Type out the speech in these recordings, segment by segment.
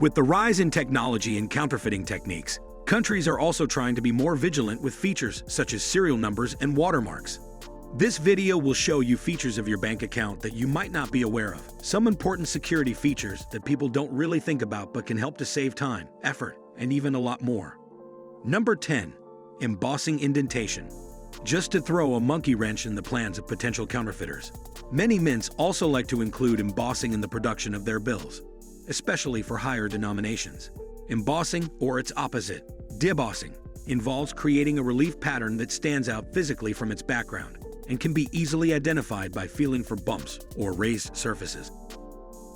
With the rise in technology and counterfeiting techniques, countries are also trying to be more vigilant with features such as serial numbers and watermarks. This video will show you features of your bank account that you might not be aware of. Some important security features that people don't really think about but can help to save time, effort, and even a lot more. Number 10. Embossing Indentation. Just to throw a monkey wrench in the plans of potential counterfeiters, many mints also like to include embossing in the production of their bills, especially for higher denominations. Embossing, or its opposite, debossing, involves creating a relief pattern that stands out physically from its background and can be easily identified by feeling for bumps or raised surfaces.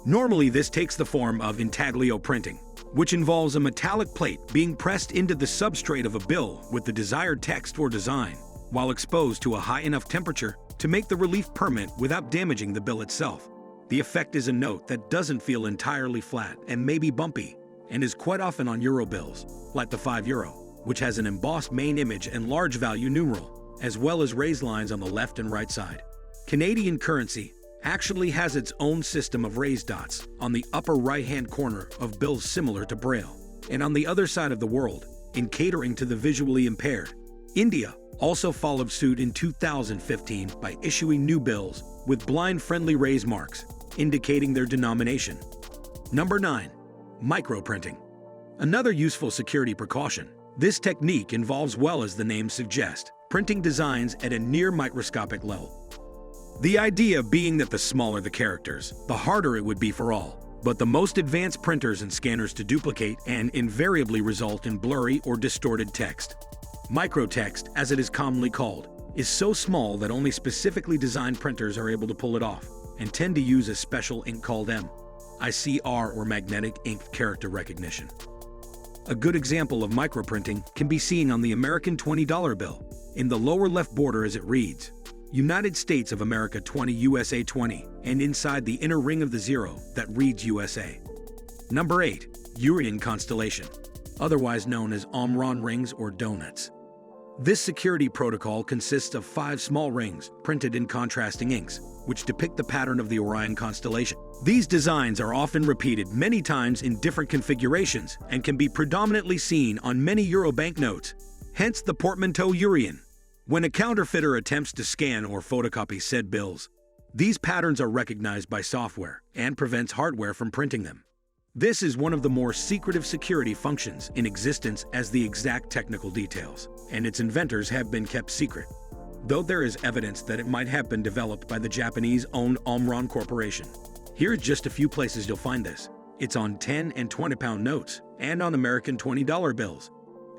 Normally, this takes the form of intaglio printing, which involves a metallic plate being pressed into the substrate of a bill with the desired text or design, while exposed to a high enough temperature to make the relief permanent without damaging the bill itself. The effect is a note that doesn't feel entirely flat and may be bumpy, and is quite often on euro bills, like the €5, which has an embossed main image and large value numeral, as well as raised lines on the left and right side. Canadian currency actually has its own system of raised dots on the upper right-hand corner of bills similar to Braille. And on the other side of the world, in catering to the visually impaired, India also followed suit in 2015 by issuing new bills with blind-friendly raised marks, indicating their denomination. Number 9. Microprinting. Another useful security precaution. This technique involves, well as the name suggests, printing designs at a near microscopic level. The idea being that the smaller the characters, the harder it would be for all, but the most advanced printers and scanners to duplicate and invariably result in blurry or distorted text. Microtext, as it is commonly called, is so small that only specifically designed printers are able to pull it off, and tend to use a special ink called MICR, or magnetic ink character recognition. A good example of microprinting can be seen on the American $20 bill. In the lower left border, as it reads, United States of America 20 USA 20, and inside the inner ring of the zero that reads USA. Number 8. Eurion Constellation, otherwise known as Omron rings or donuts. This security protocol consists of 5 small rings printed in contrasting inks, which depict the pattern of the Orion constellation. These designs are often repeated many times in different configurations and can be predominantly seen on many euro banknotes, hence the portmanteau Eurion. When a counterfeiter attempts to scan or photocopy said bills, these patterns are recognized by software and prevents hardware from printing them. This is one of the more secretive security functions in existence, as the exact technical details and its inventors have been kept secret, though there is evidence that it might have been developed by the Japanese-owned Omron Corporation. Here's just a few places you'll find this. It's on 10 and 20-pound notes and on American $20 bills,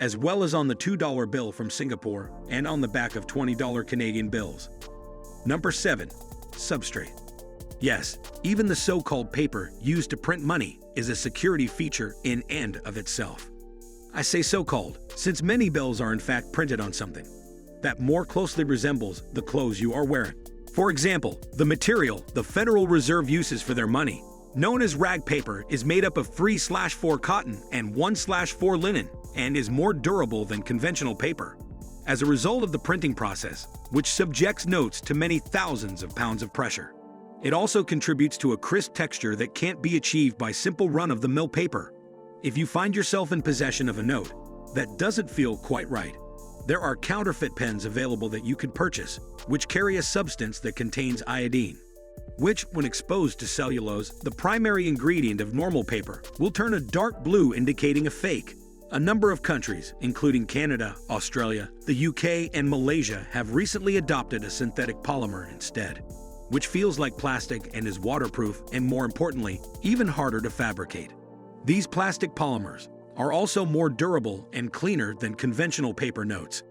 as well as on the $2 bill from Singapore and on the back of $20 Canadian bills. Number 7. Substrate. Yes, even the so-called paper used to print money is a security feature in and of itself. I say so-called, since many bills are in fact printed on something that more closely resembles the clothes you are wearing. For example, the material the Federal Reserve uses for their money, known as rag paper, is made up of 3/4 cotton and 1/4 linen, and is more durable than conventional paper as a result of the printing process, which subjects notes to many thousands of pounds of pressure. It also contributes to a crisp texture that can't be achieved by simple run-of-the-mill paper. If you find yourself in possession of a note that doesn't feel quite right, there are counterfeit pens available that you could purchase, which carry a substance that contains iodine, which, when exposed to cellulose, the primary ingredient of normal paper, will turn a dark blue, indicating a fake. A number of countries, including Canada, Australia, the UK, and Malaysia, have recently adopted a synthetic polymer instead, which feels like plastic and is waterproof and, more importantly, even harder to fabricate. These plastic polymers are also more durable and cleaner than conventional paper notes.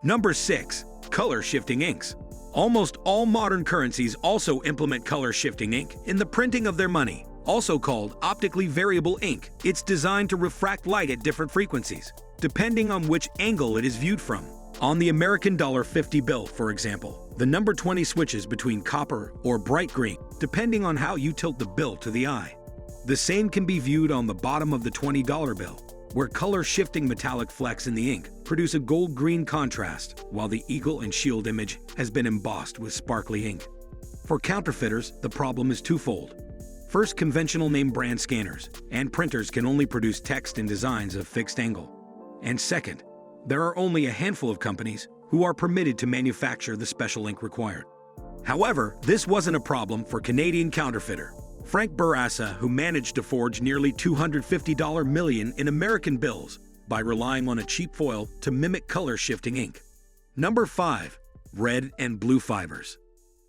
Number 6. Color-shifting inks. Almost all modern currencies also implement color-shifting ink in the printing of their money, also called optically variable ink. It's designed to refract light at different frequencies, depending on which angle it is viewed from. On the American $50 bill, for example, the number 20 switches between copper or bright green, depending on how you tilt the bill to the eye. The same can be viewed on the bottom of the $20 bill, where color-shifting metallic flecks in the ink produce a gold-green contrast, while the eagle and shield image has been embossed with sparkly ink. For counterfeiters, the problem is twofold. First, conventional name brand scanners and printers can only produce text and designs of fixed angle. And second, there are only a handful of companies who are permitted to manufacture the special ink required. However, this wasn't a problem for Canadian counterfeiter Frank Bourassa, who managed to forge nearly $250 million in American bills by relying on a cheap foil to mimic color-shifting ink. Number 5. Red and Blue Fibres.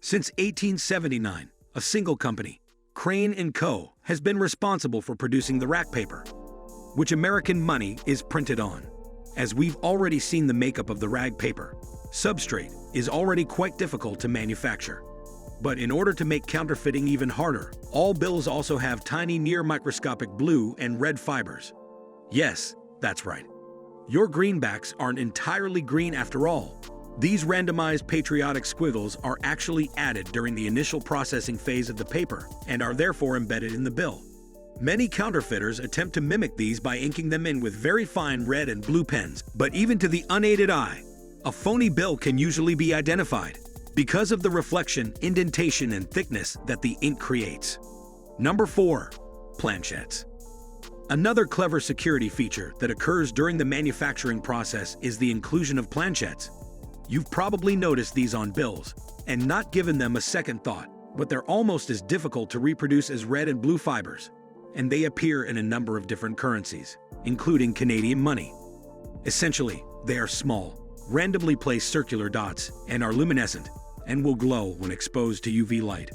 Since 1879, a single company, CRAIN & Co., has been responsible for producing the rack paper, which American money is printed on. As we've already seen the makeup of the rag paper, Substrate is already quite difficult to manufacture. But in order to make counterfeiting even harder, all bills also have tiny near-microscopic blue and red fibers. Yes, that's right. Your greenbacks aren't entirely green after all. These randomized patriotic squiggles are actually added during the initial processing phase of the paper and are therefore embedded in the bill. Many counterfeiters attempt to mimic these by inking them in with very fine red and blue pens, but even to the unaided eye, a phony bill can usually be identified because of the reflection, indentation, and thickness that the ink creates. Number 4. Planchettes. Another clever security feature that occurs during the manufacturing process is the inclusion of planchettes. You've probably noticed these on bills and not given them a second thought, but they're almost as difficult to reproduce as red and blue fibers, and they appear in a number of different currencies, including Canadian money. Essentially, they are small, randomly placed circular dots and are luminescent and will glow when exposed to UV light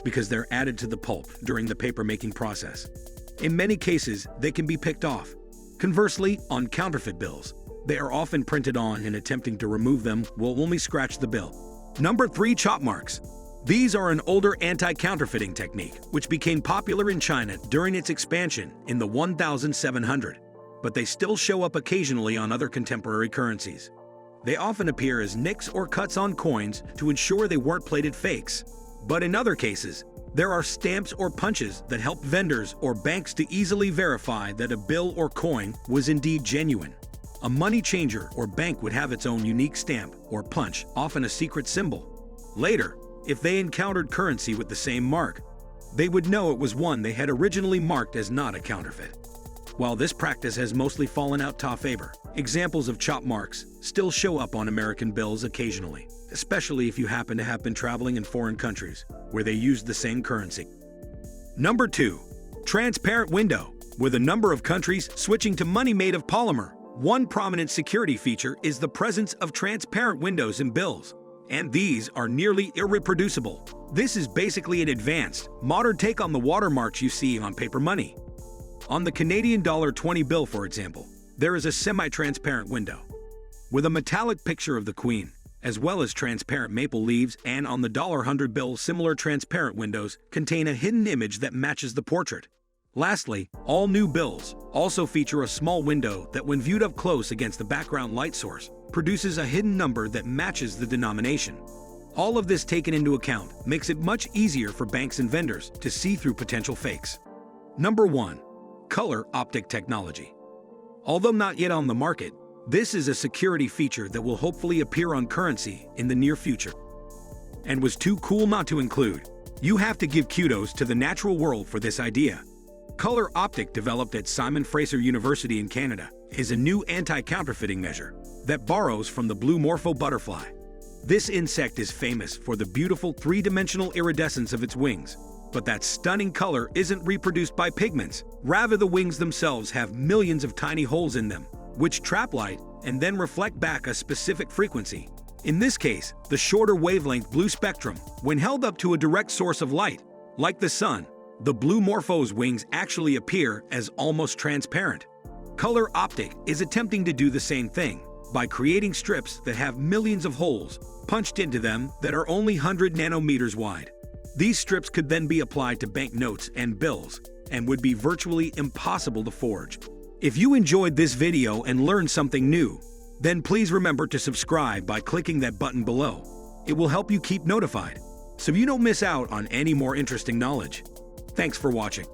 because they're added to the pulp during the paper-making process. In many cases, they can be picked off. Conversely, on counterfeit bills, they are often printed on, and attempting to remove them will only scratch the bill. Number 3. Chopmarks. These are an older anti-counterfeiting technique which became popular in China during its expansion in the 1700s, but they still show up occasionally on other contemporary currencies. They often appear as nicks or cuts on coins to ensure they weren't plated fakes. But in other cases, there are stamps or punches that help vendors or banks to easily verify that a bill or coin was indeed genuine. A money changer or bank would have its own unique stamp or punch, often a secret symbol. Later, if they encountered currency with the same mark, they would know it was one they had originally marked as not a counterfeit. While this practice has mostly fallen out of favor, examples of Chopmarks still show up on American bills occasionally, especially if you happen to have been traveling in foreign countries where they used the same currency. Number 2. Transparent window. With a number of countries switching to money made of polymer, one prominent security feature is the presence of transparent windows in bills, and these are nearly irreproducible. This is basically an advanced, modern take on the watermarks you see on paper money. On the Canadian $20 bill, for example, there is a semi-transparent window with a metallic picture of the Queen, as well as transparent maple leaves, and on the $100 bill, similar transparent windows contain a hidden image that matches the portrait. Lastly, all new bills also feature a small window that, when viewed up close against the background light source, produces a hidden number that matches the denomination. All of this taken into account makes it much easier for banks and vendors to see through potential fakes. Number 1. Color Optic technology. Although not yet on the market, this is a security feature that will hopefully appear on currency in the near future, and was too cool not to include. You have to give kudos to the natural world for this idea. Color Optic, developed at Simon Fraser University in Canada, is a new anti-counterfeiting measure that borrows from the blue morpho butterfly. This insect is famous for the beautiful three-dimensional iridescence of its wings, but that stunning color isn't reproduced by pigments. Rather, the wings themselves have millions of tiny holes in them, which trap light and then reflect back a specific frequency. In this case, the shorter wavelength blue spectrum, when held up to a direct source of light, like the sun, the blue morpho's wings actually appear as almost transparent. Color Optic is attempting to do the same thing by creating strips that have millions of holes punched into them that are only 100 nanometers wide. These strips could then be applied to banknotes and bills and would be virtually impossible to forge. If you enjoyed this video and learned something new, then please remember to subscribe by clicking that button below. It will help you keep notified so you don't miss out on any more interesting knowledge. Thanks for watching.